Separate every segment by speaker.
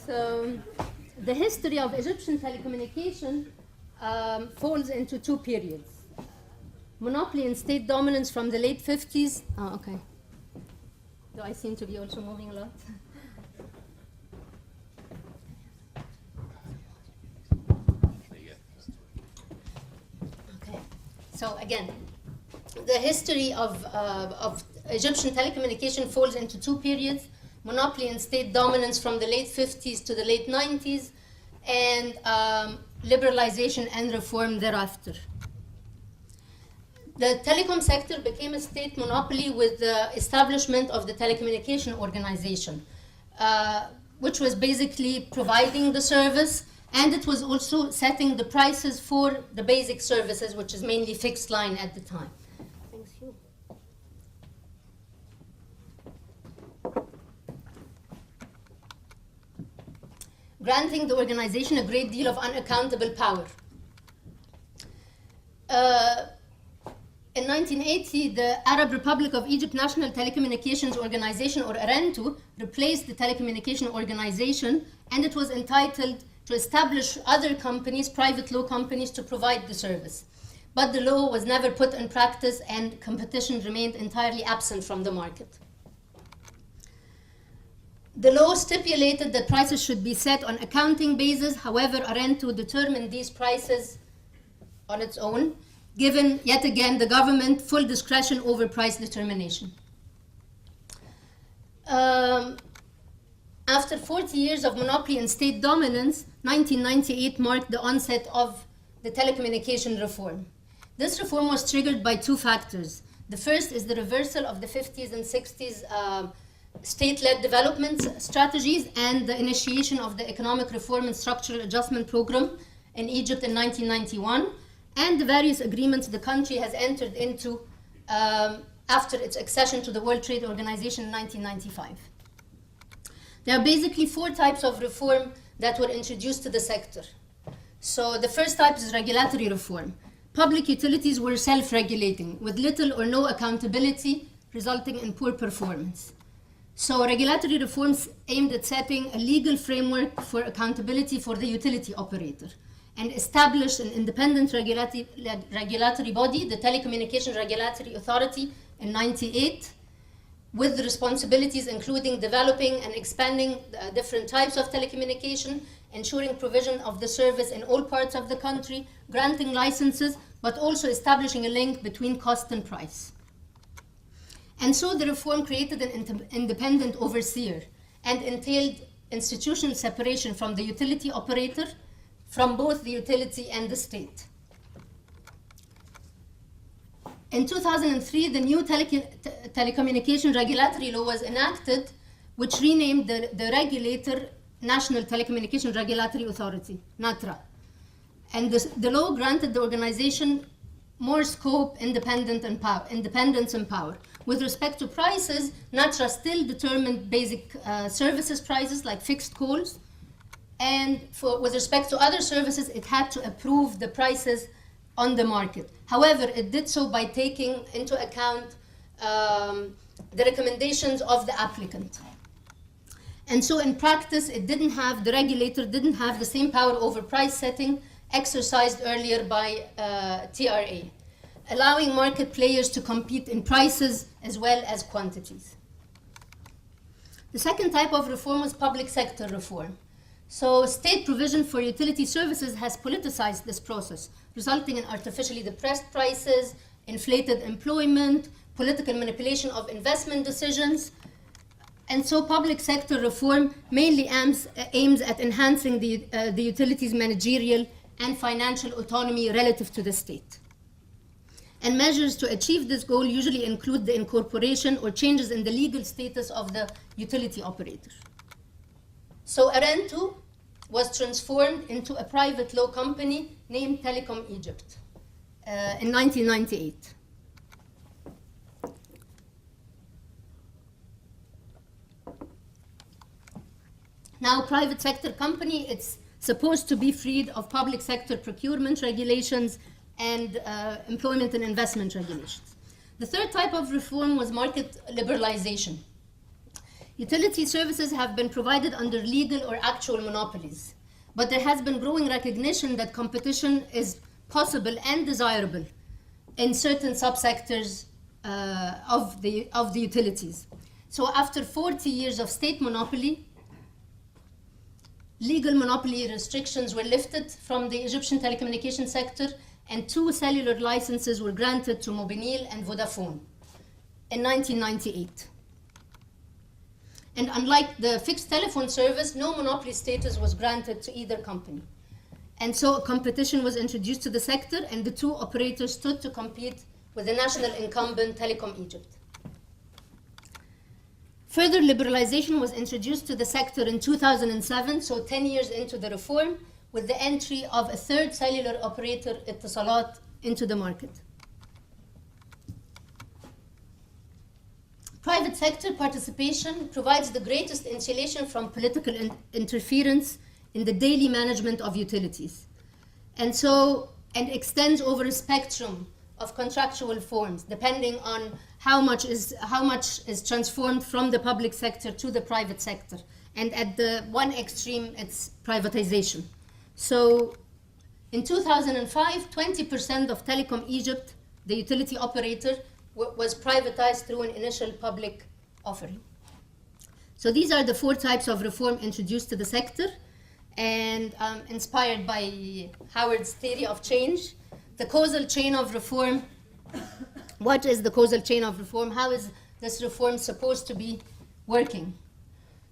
Speaker 1: So the history of Egyptian telecommunication falls into two periods. Monopoly and state dominance from the late 50s. Oh, okay. Do I seem to be also moving a lot? Okay. So again, the history of Egyptian telecommunication falls into two periods: monopoly and state dominance from the late 50s to the late 90s, and liberalization and reform thereafter. The telecom sector became a state monopoly with the establishment of the Telecommunication Organization, which was basically providing the service, and it was also setting the prices for the basic services, which is mainly fixed line at the time. Thanks, Hugh. Granting the organization a great deal of unaccountable power. In 1980, the Arab Republic of Egypt National Telecommunications Organization, or ARENTO, replaced the Telecommunication Organization, and it was entitled to establish other companies, private law companies, to provide the service. But the law was never put in practice, and competition remained entirely absent from the market. The law stipulated that prices should be set on accounting basis. However, ARENTO determined these prices on its own, given, yet again, the government full discretion over price determination. After 40 years of monopoly and state dominance, 1998 marked the onset of the telecommunication reform. This reform was triggered by two factors. The first is the reversal of the 50s and 60s state-led development strategies and the initiation of the Economic Reform and Structural Adjustment Program in Egypt in 1991, and the various agreements the country has entered into after its accession to the World Trade Organization in 1995. There are basically four types of reform that were introduced to the sector. So the first type is regulatory reform. Public utilities were self-regulating with little or no accountability, resulting in poor performance. So regulatory reforms aimed at setting a legal framework for accountability for the utility operator, and established an independent regulatory body, the Telecommunication Regulatory Authority, in 1998, with the responsibilities including developing and expanding different types of telecommunication, ensuring provision of the service in all parts of the country, granting licenses, but also establishing a link between cost and price. And so the reform created an independent overseer and entailed institutional separation from the utility operator, from both the utility and the state. In 2003, the new Telecommunication Regulatory Law was enacted, which renamed the regulator National Telecommunication Regulatory Authority, NATRA. And the law granted the organization more scope, independence, and power. With respect to prices, NATRA still determined basic services prices like fixed calls, and with respect to other services, it had to approve the prices on the market. However, it did so by taking into account the recommendations of the applicant. And so in practice, the regulator didn't have the same power over price setting exercised earlier by TRA, allowing market players to compete in prices as well as quantities. The second type of reform was public sector reform. So state provision for utility services has politicized this process, resulting in artificially depressed prices, inflated employment, political manipulation of investment decisions. And so public sector reform mainly aims at enhancing the utilities' managerial and financial autonomy relative to the state. And measures to achieve this goal usually include the incorporation or changes in the legal status of the utility operator. So ARENTO was transformed into a private law company named Telecom Egypt in 1998. Now, private sector company, it's supposed to be freed of public sector procurement regulations and employment and investment regulations. The third type of reform was market liberalization. Utility services have been provided under legal or actual monopolies, but there has been growing recognition that competition is possible and desirable in certain subsectors of the utilities. So after 40 years of state monopoly, legal monopoly restrictions were lifted from the Egyptian telecommunication sector, and 2 cellular licenses were granted to Mobilil and Vodafone in 1998. And unlike the fixed telephone service, no monopoly status was granted to either company. And so competition was introduced to the sector, and the 2 operators stood to compete with the national incumbent Telecom Egypt. Further liberalization was introduced to the sector in 2007, so 10 years into the reform, with the entry of a 3rd cellular operator, Etisalat, into the market. Private sector participation provides the greatest insulation from political interference in the daily management of utilities, and extends over a spectrum of contractual forms, depending on how much is transformed from the public sector to the private sector. And at the one extreme, it's privatization. So in 2005, 20% of Telecom Egypt, the utility operator, was privatized through an initial public offering. So these are the 4 types of reform introduced to the sector, and inspired by Howard's theory of change. The causal chain of reform. What is the causal chain of reform? How is this reform supposed to be working?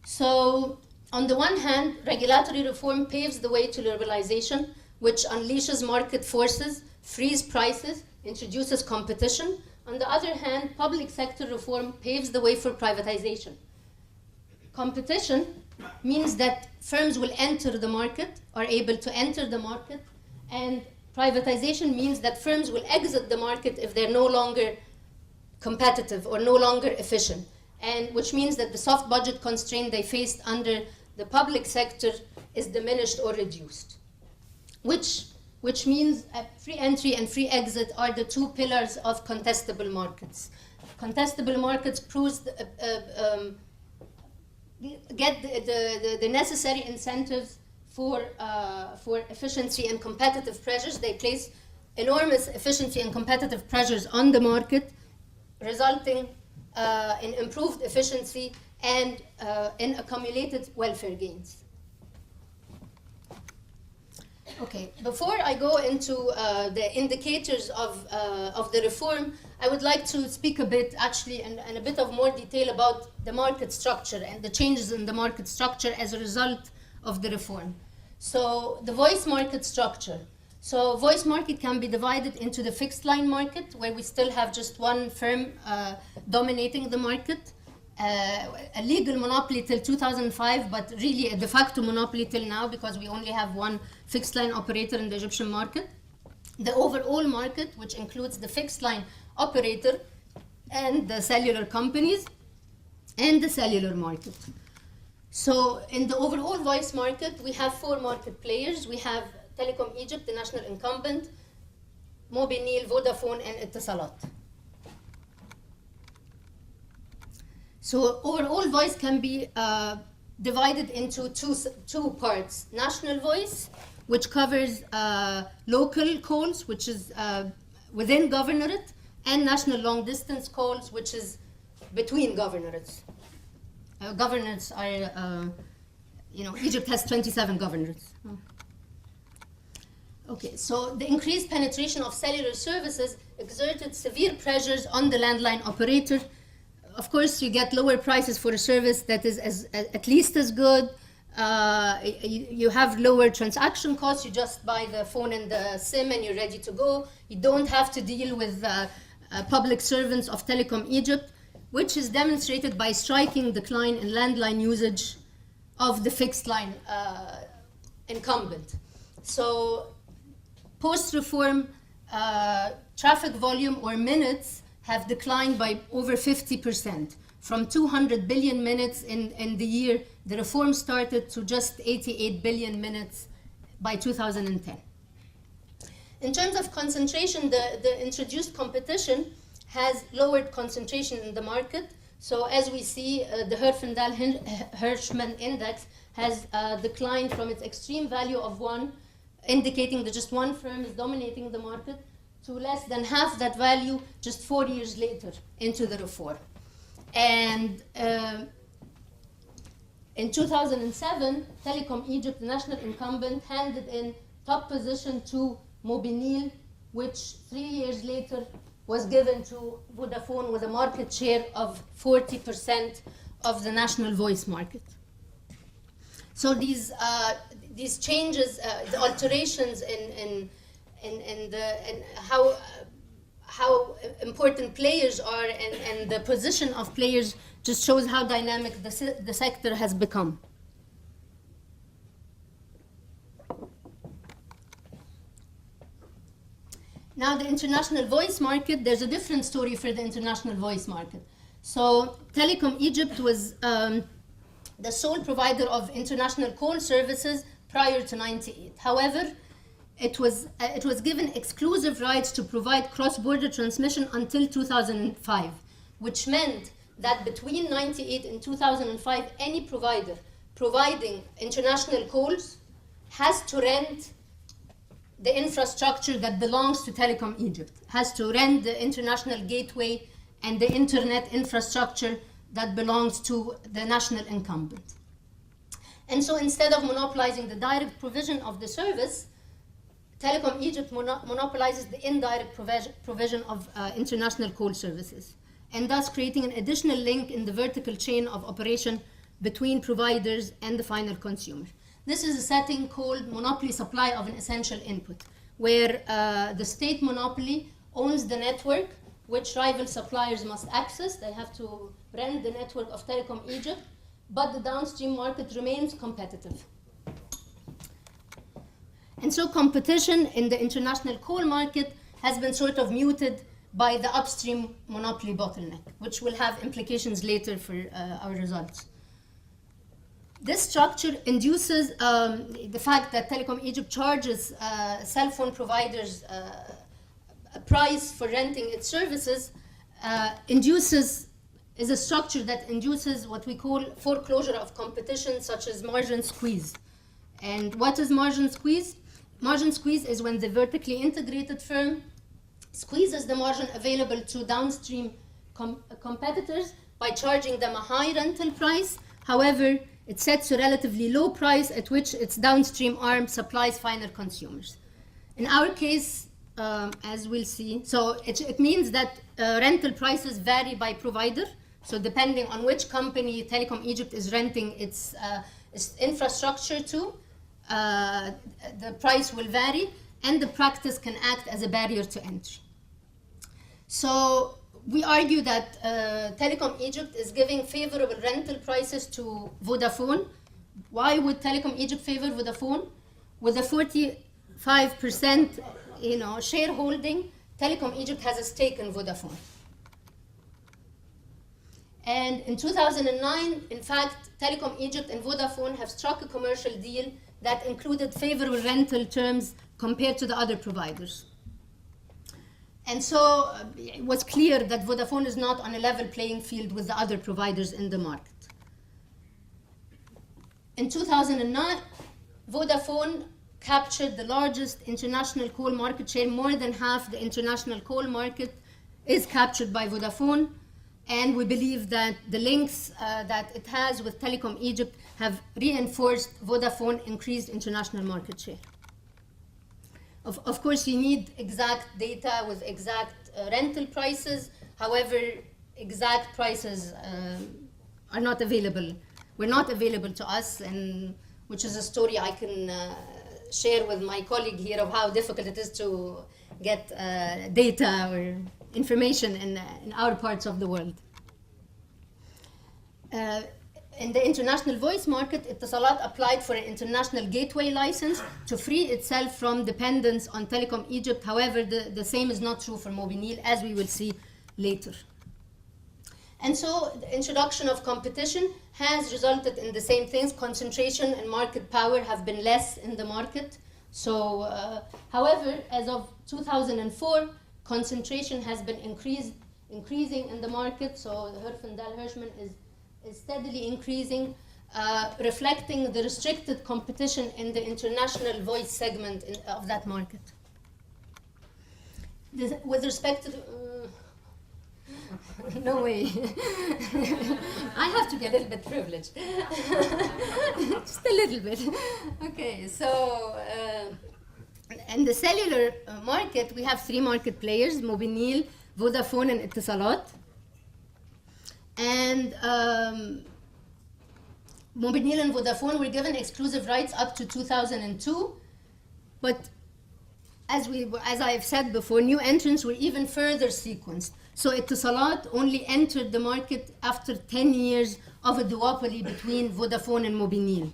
Speaker 1: So, on the one hand, regulatory reform paves the way to liberalization, which unleashes market forces, frees prices, introduces competition. On the other hand, public sector reform paves the way for privatization. Competition means that firms will enter the market, are able to enter the market, and privatization means that firms will exit the market if they're no longer competitive or no longer efficient, and which means that the soft budget constraint they faced under the public sector is diminished or reduced, which means free entry and free exit are the 2 pillars of contestable markets. Contestable markets get the necessary incentives for efficiency and competitive pressures. They place enormous efficiency and competitive pressures on the market, resulting in improved efficiency and in accumulated welfare gains. Okay, before I go into the indicators of the reform, I would like to speak a bit, actually, in a bit of more detail about the market structure and the changes in the market structure as a result of the reform. So the voice market structure. So voice market can be divided into the fixed line market, where we still have just one firm dominating the market, a legal monopoly till 2005, but really a de facto monopoly till now, because we only have one fixed line operator in the Egyptian market. The overall market, which includes the fixed line operator and the cellular companies, and the cellular market. So in the overall voice market, we have 4 market players. We have Telecom Egypt, the national incumbent, Mobilil, Vodafone, and Etisalat. So overall voice can be divided into two parts. National voice, which covers local calls, which is within governorate, and national long distance calls, which is between governorates. Governorates are, Egypt has 27 governorates. Okay, so the increased penetration of cellular services exerted severe pressures on the landline operator. Of course, you get lower prices for a service that is at least as good. You have lower transaction costs. You just buy the phone and the SIM and you're ready to go. You don't have to deal with public servants of Telecom Egypt, which is demonstrated by striking decline in landline usage of the fixed line incumbent. So post-reform, traffic volume or minutes have declined by over 50%, from 200 billion minutes in the year the reform started to just 88 billion minutes by 2010. In terms of concentration, the introduced competition has lowered concentration in the market. So as we see, the Herfindahl-Hirschman index has declined from its extreme value of 1, indicating that just one firm is dominating the market, to less than half that value just 4 years later into the reform. And in 2007, Telecom Egypt, the national incumbent, handed in top position to Mobinil, which 3 years later was given to Vodafone with a market share of 40% of the national voice market. So these changes, the alterations in how important players are and the position of players just shows how dynamic the sector has become. Now the international voice market, there's a different story for the international voice market. So Telecom Egypt was the sole provider of international call services prior to '98. However, it was given exclusive rights to provide cross-border transmission until 2005, which meant that between '98 and 2005, any provider providing international calls has to rent the infrastructure that belongs to Telecom Egypt, has to rent the international gateway and the internet infrastructure that belongs to the national incumbent. And so instead of monopolizing the direct provision of the service, Telecom Egypt monopolizes the indirect provision of international call services, and thus creating an additional link in the vertical chain of operation between providers and the final consumer. This is a setting called monopoly supply of an essential input, where the state monopoly owns the network, which rival suppliers must access. They have to rent the network of Telecom Egypt, but the downstream market remains competitive. And so competition in the international coal market has been sort of muted by the upstream monopoly bottleneck, which will have implications later for our results. This structure induces the fact that Telecom Egypt charges cell phone providers a price for renting its services, is a structure that induces what we call foreclosure of competition, such as margin squeeze. And what is margin squeeze? Margin squeeze is when the vertically integrated firm squeezes the margin available to downstream competitors by charging them a high rental price. However, it sets a relatively low price at which its downstream arm supplies final consumers. In our case, as we'll see, so it means that rental prices vary by provider. So depending on which company Telecom Egypt is renting its infrastructure to, the price will vary, and the practice can act as a barrier to entry. So we argue that Telecom Egypt is giving favorable rental prices to Vodafone. Why would Telecom Egypt favor Vodafone? With a 45% shareholding, Telecom Egypt has a stake in Vodafone. And in 2009, in fact, Telecom Egypt and Vodafone have struck a commercial deal that included favorable rental terms compared to the other providers. And so it was clear that Vodafone is not on a level playing field with the other providers in the market. In 2009, Vodafone captured the largest international coal market share. More than half the international coal market is captured by Vodafone. And we believe that the links that it has with Telecom Egypt have reinforced Vodafone increased international market share. Of course, you need exact data with exact rental prices. However, exact prices are not available. Were not available to us, and which is a story I can share with my colleague here of how difficult it is to get data or information in our parts of the world. In the international voice market, Etisalat applied for an international gateway license to free itself from dependence on Telecom Egypt. However, the same is not true for Mobinil, as we will see later. And so the introduction of competition has resulted in the same things. Concentration and market power have been less in the market. So, however, as of 2004, concentration has been increased increasing in the market. So the Herfindahl-Hirschman is steadily increasing, reflecting the restricted competition in the international voice segment of that market. With respect to the, no way. I have to be a little bit privileged. Just a little bit. Okay, so in the cellular market, we have three market players: Mobinil, Vodafone, and Etisalat. And Mobinil and Vodafone were given exclusive rights up to 2002, but as I have said before, new entrants were even further sequenced. So Etisalat only entered the market after 10 years of a duopoly between Vodafone and Mobinil,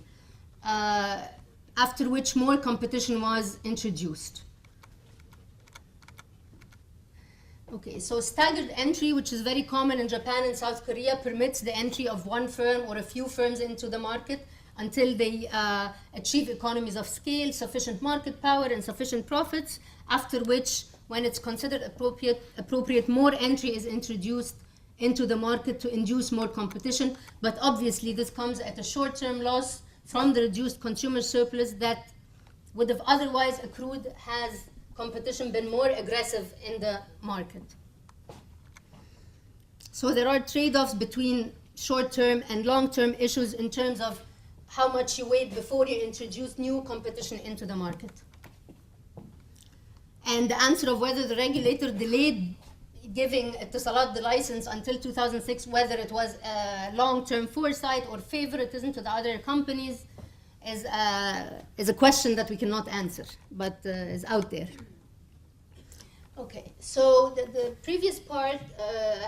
Speaker 1: after which more competition was introduced. Okay, so staggered entry, which is very common in Japan and South Korea, permits the entry of one firm or a few firms into the market until they achieve economies of scale, sufficient market power, and sufficient profits, after which, when it's considered appropriate, more entry is introduced into the market to induce more competition. But obviously, this comes at a short-term loss from the reduced consumer surplus that would have otherwise accrued has competition been more aggressive in the market. So there are trade-offs between short-term and long-term issues in terms of how much you wait before you introduce new competition into the market. And the answer of whether the regulator delayed giving Etisalat the license until 2006, whether it was long-term foresight or favoritism to the other companies, is a question that we cannot answer, but is out there. Okay, so the previous part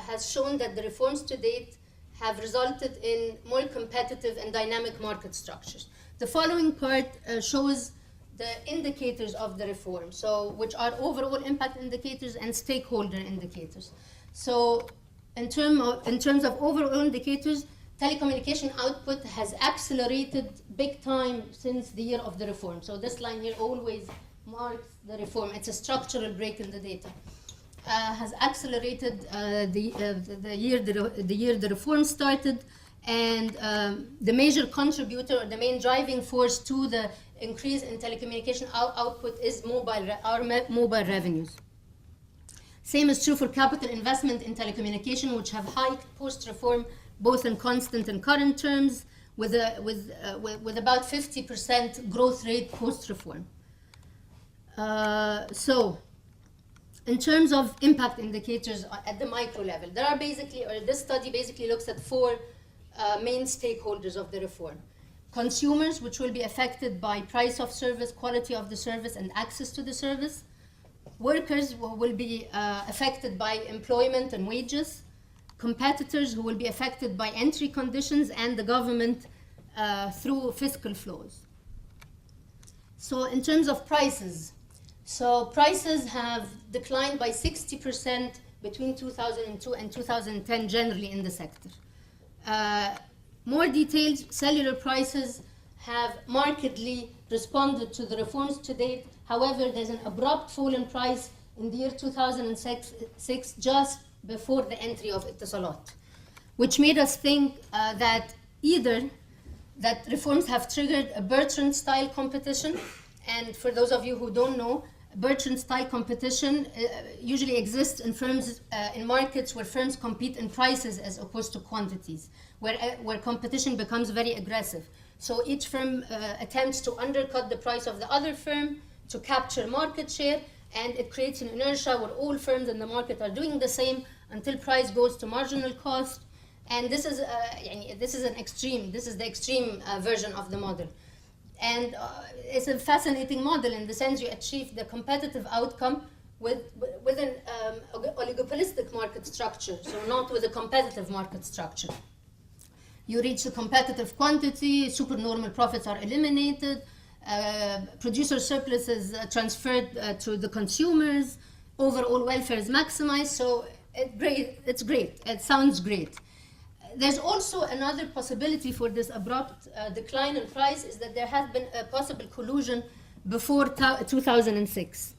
Speaker 1: has shown that the reforms to date have resulted in more competitive and dynamic market structures. The following part shows the indicators of the reform, so which are overall impact indicators and stakeholder indicators. So in terms of overall indicators, telecommunication output has accelerated big time since the year of the reform. So this line here always marks the reform. It's a structural break in the data. Has accelerated the year the reform started, and the major contributor or the main driving force to the increase in telecommunication output is our mobile revenues. Same is true for capital investment in telecommunication, which have hiked post-reform both in constant and current terms, with about 50% growth rate post-reform. So, in terms of impact indicators at the micro level, there are this study basically looks at four main stakeholders of the reform. Consumers, which will be affected by price of service, quality of the service, and access to the service. Workers who will be affected by employment and wages. Competitors who will be affected by entry conditions, and the government through fiscal flows. So in terms of prices, prices have declined by 60% between 2002 and 2010 generally in the sector. More detailed, cellular prices have markedly responded to the reforms to date. However, there's an abrupt fall in price in the year 2006, just before the entry of Etisalat, which made us think that either that reforms have triggered a Bertrand-style competition, and for those of you who don't know, Bertrand-style competition usually exists in markets where firms compete in prices as opposed to quantities, where competition becomes very aggressive. So each firm attempts to undercut the price of the other firm to capture market share, and it creates an inertia where all firms in the market are doing the same until price goes to marginal cost. And this is the extreme version of the model. And it's a fascinating model in the sense you achieve the competitive outcome with an oligopolistic market structure, so not with a competitive market structure. You reach the competitive quantity, supernormal profits are eliminated, producer surplus is transferred to the consumers, overall welfare is maximized, so it's great, it sounds great. There's also another possibility for this abrupt decline in price, is that there has been a possible collusion before 2006.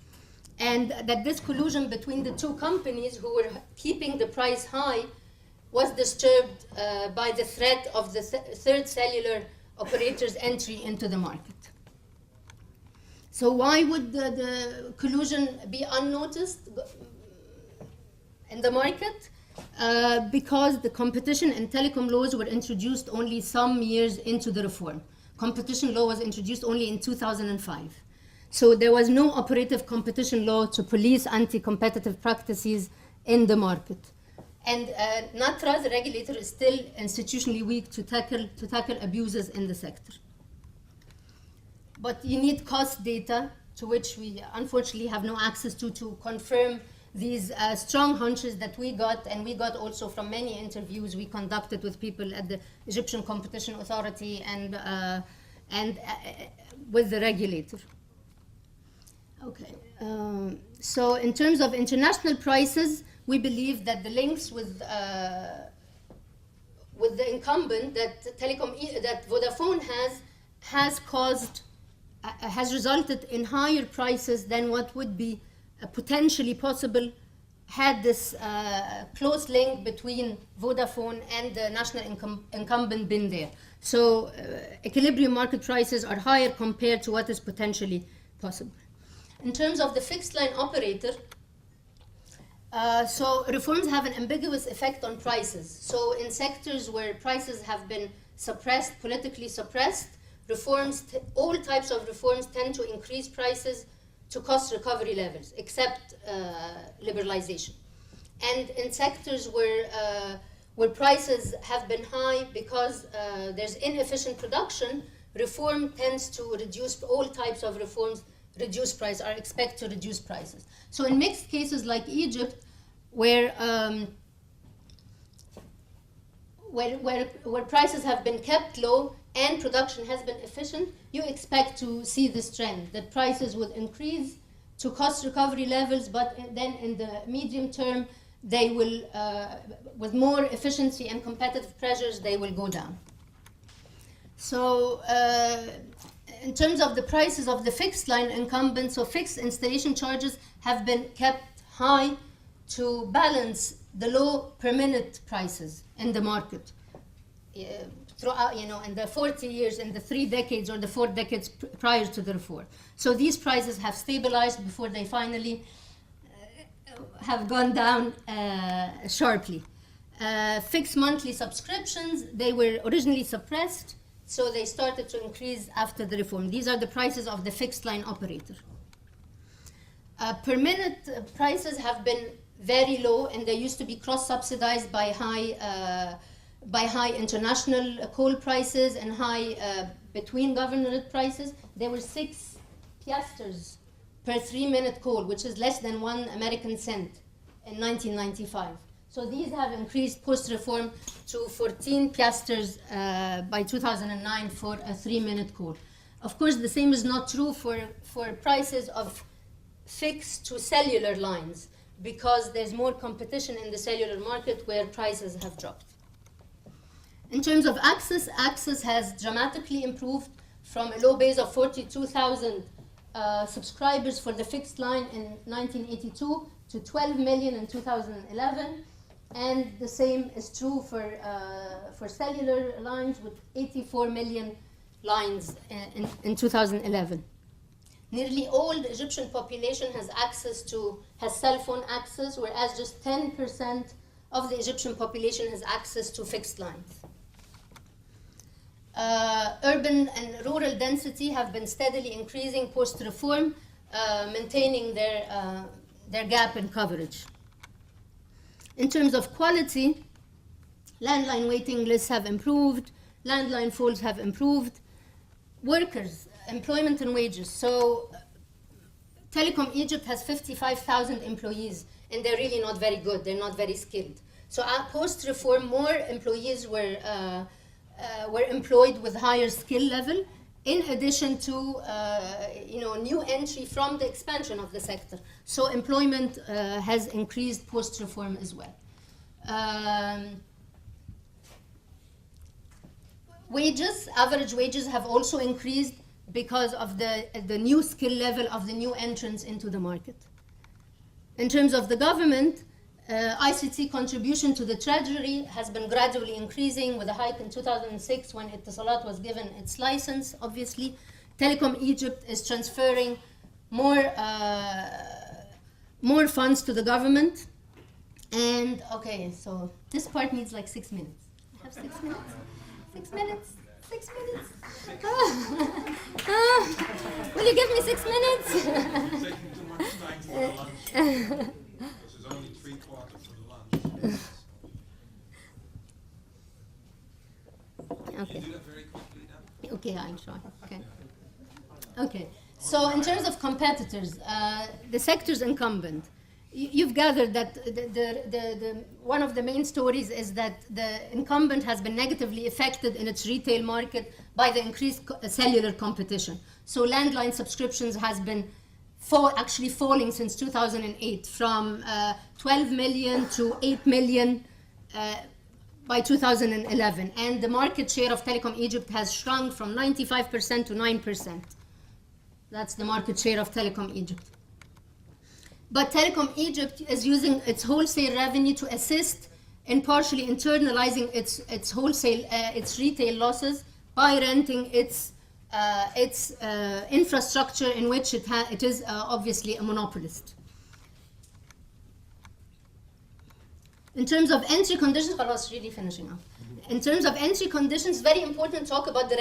Speaker 1: and that this collusion between the two companies who were keeping the price high was disturbed by the threat of the third cellular operator's entry into the market. So why would the collusion be unnoticed in the market? Because the competition and telecom laws were introduced only some years into the reform. Competition law was introduced only in 2005. So there was no operative competition law to police anti-competitive practices in the market. And NATRA, the regulator, is still institutionally weak to tackle abuses in the sector. But you need cost data, to which we unfortunately have no access to confirm these strong hunches that we got, and we got also from many interviews we conducted with people at the Egyptian Competition Authority and with the regulator. Okay, so in terms of international prices, we believe that the links with the incumbent that Vodafone has resulted in higher prices than what would be potentially possible had this close link between Vodafone and the national incumbent been there. So equilibrium market prices are higher compared to what is potentially possible. In terms of the fixed line operator, so reforms have an ambiguous effect on prices. So in sectors where prices have been suppressed, politically suppressed, all types of reforms tend to increase prices to cost recovery levels, except liberalization. And in sectors where prices have been high because there's inefficient production, reform tends to reduce, all types of reforms reduce price, are expected to reduce prices. So in mixed cases like Egypt, where prices have been kept low and production has been efficient, you expect to see this trend, that prices would increase to cost recovery levels, but then in the medium term, they will, with more efficiency and competitive pressures, they will go down. So in terms of the prices of the fixed line incumbents, so fixed installation charges have been kept high to balance the low per minute prices in the market. Throughout, in the 40 years, in the 3 decades or the 4 decades prior to the reform. So these prices have stabilized before they finally have gone down sharply. Fixed monthly subscriptions, they were originally suppressed, so they started to increase after the reform. These are the prices of the fixed line operator. Per minute prices have been very low, and they used to be cross-subsidized by high international coal prices and high between governorate prices. There were 6 piastres per 3-minute coal, which is less than 1 American cent in 1995. So these have increased post-reform to 14 piastres by 2009 for a 3-minute coal. Of course, the same is not true for prices of fixed to cellular lines, because there's more competition in the cellular market where prices have dropped. In terms of access has dramatically improved from a low base of 42,000 subscribers for the fixed line in 1982 to 12 million in 2011. And the same is true for cellular lines, with 84 million lines in 2011. Nearly all the Egyptian population has cell phone access, whereas just 10% of the Egyptian population has access to fixed lines. Urban and rural density have been steadily increasing post-reform, maintaining their gap in coverage. In terms of quality, landline waiting lists have improved, landline falls have improved. Workers, employment and wages. So Telecom Egypt has 55,000 employees, and they're really not very good. They're not very skilled. So post-reform, more employees were employed with higher skill level, in addition to new entry from the expansion of the sector. So employment has increased post-reform as well. Average wages have also increased because of the new skill level of the new entrants into the market. In terms of the government, ICT contribution to the treasury has been gradually increasing with a hike in 2006 when Etisalat was given its license, obviously. Telecom Egypt is transferring more funds to the government. And okay, so this part needs like 6 minutes. I have 6 minutes? 6 minutes? 6 minutes? Will you give me 6 minutes?
Speaker 2: Taking too much time for the lunch. This is only 3/4 for the lunch.
Speaker 1: Okay.
Speaker 2: Do that very quickly now.
Speaker 1: Okay, I'll try. Okay. Okay. So in terms of competitors, the sector's incumbent. You've gathered that the one of the main stories is that the incumbent has been negatively affected in its retail market by the increased cellular competition. So landline subscriptions has been actually falling since 2008 from 12 million to 8 million by 2011. And the market share of Telecom Egypt has shrunk from 95% to 9%. That's the market share of Telecom Egypt. But Telecom Egypt is using its wholesale revenue to assist in partially internalizing its wholesale, its retail losses by renting its infrastructure in which it is obviously a monopolist. In terms of entry conditions, خلاص really finishing up. In terms of entry conditions, very important to talk about the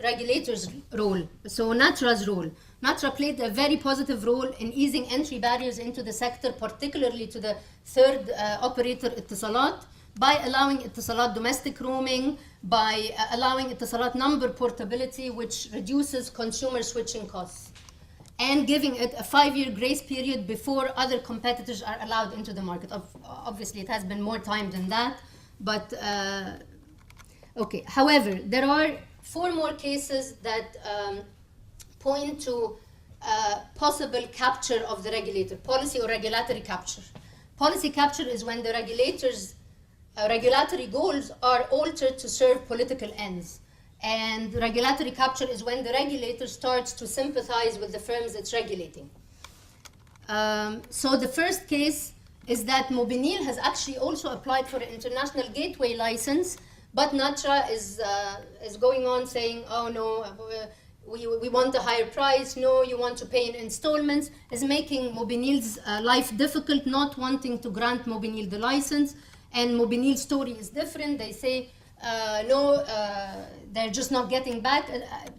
Speaker 1: regulator's role. So NATRA's role. NATRA played a very positive role in easing entry barriers into the sector, particularly to the third operator, Etisalat, by allowing Etisalat domestic roaming, by allowing Etisalat number portability, which reduces consumer switching costs, and giving it a 5-year grace period before other competitors are allowed into the market. Obviously, it has been more time than that, but okay. However, there are 4 more cases that point to possible capture of the regulator, policy or regulatory capture. Policy capture is when the regulators' regulatory goals are altered to serve political ends. And regulatory capture is when the regulator starts to sympathize with the firms it's regulating. So the first case is that Mobinil has actually also applied for an international gateway license, but NATRA is going on saying, oh no, we want a higher price, no, you want to pay in installments, is making Mobinil's life difficult, not wanting to grant Mobinil the license. And Mobinil's story is different. They say, no, they're just not getting back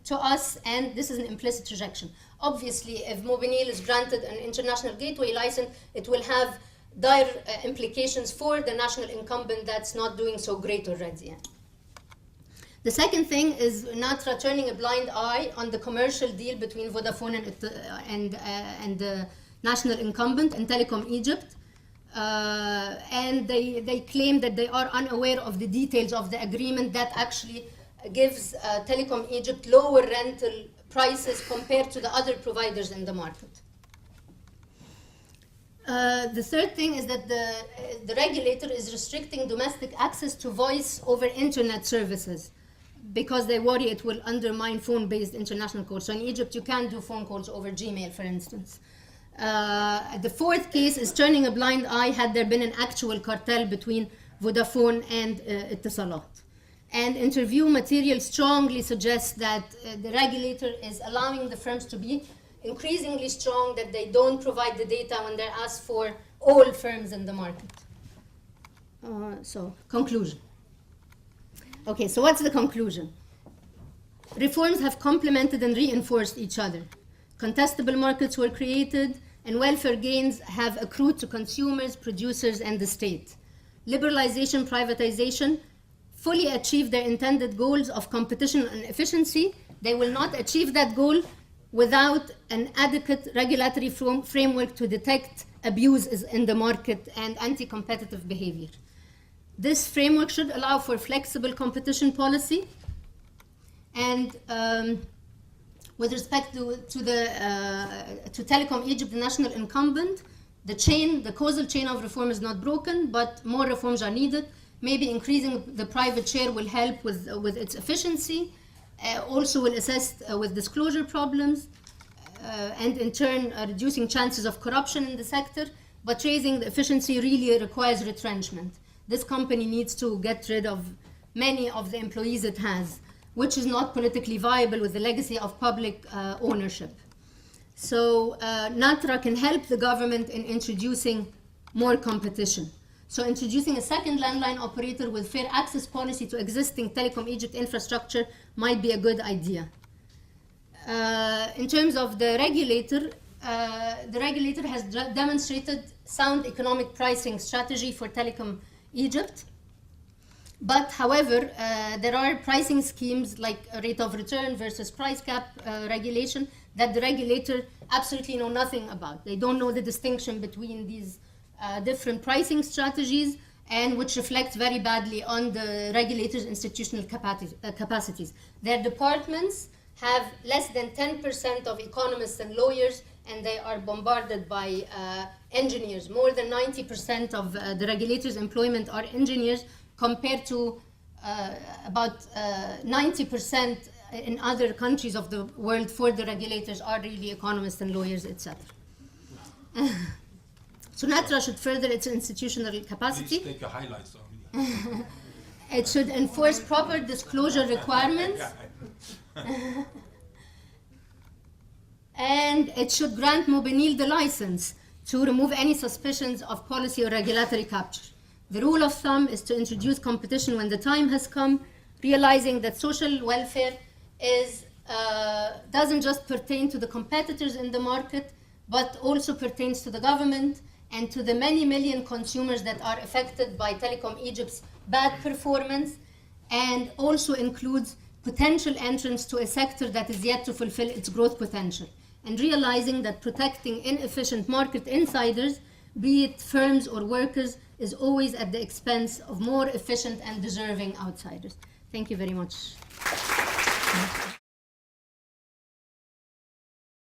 Speaker 1: to us, and this is an implicit rejection. Obviously, if Mobinil is granted an international gateway license, it will have dire implications for the national incumbent that's not doing so great already. The second thing is NATRA turning a blind eye on the commercial deal between Vodafone and the national incumbent in Telecom Egypt. And they claim that they are unaware of the details of the agreement that actually gives Telecom Egypt lower rental prices compared to the other providers in the market. The third thing is that the regulator is restricting domestic access to voice over internet services because they worry it will undermine phone-based international calls. So in Egypt, you can't do phone calls over Gmail, for instance. The fourth case is turning a blind eye had there been an actual cartel between Vodafone and Etisalat. And interview material strongly suggests that the regulator is allowing the firms to be increasingly strong, that they don't provide the data when they're asked for all firms in the market. So, conclusion. Okay, so what's the conclusion? Reforms have complemented and reinforced each other. Contestable markets were created, and welfare gains have accrued to consumers, producers, and the state. Liberalization, privatization fully achieve their intended goals of competition and efficiency. They will not achieve that goal without an adequate regulatory framework to detect abuses in the market and anti-competitive behavior. This framework should allow for flexible competition policy, and with respect to Telecom Egypt, the national incumbent, the causal chain of reform is not broken, but more reforms are needed. Maybe increasing the private share will help with its efficiency, also will assist with disclosure problems, and in turn reducing chances of corruption in the sector. but raising the efficiency really requires retrenchment. This company needs to get rid of many of the employees it has, which is not politically viable with the legacy of public ownership. So NATRA can help the government in introducing more competition. So introducing a second landline operator with fair access policy to existing Telecom Egypt infrastructure might be a good idea. In terms of the regulator has demonstrated sound economic pricing strategy for Telecom Egypt. But however, there are pricing schemes like rate of return versus price cap regulation that the regulator absolutely know nothing about. They don't know the distinction between these different pricing strategies, and which reflects very badly on the regulator's institutional capacities. Their departments have less than 10% of economists and lawyers, and they are bombarded by engineers. More than 90% of the regulator's employment are engineers, compared to about 90% in other countries of the world for the regulators are really economists and lawyers, etc. So NATRA should further its institutional capacity.
Speaker 2: Please take a highlight, Amirah.
Speaker 1: It should enforce proper disclosure requirements. And it should grant Mobenil the license to remove any suspicions of policy or regulatory capture. The rule of thumb is to introduce competition when the time has come, realizing that social welfare doesn't just pertain to the competitors in the market, but also pertains to the government and to the many million consumers that are affected by Telecom Egypt's bad performance, and also includes potential entrance to a sector that is yet to fulfill its growth potential, and realizing that protecting inefficient market insiders, be it firms or workers, is always at the expense of more efficient and deserving outsiders. Thank you very much.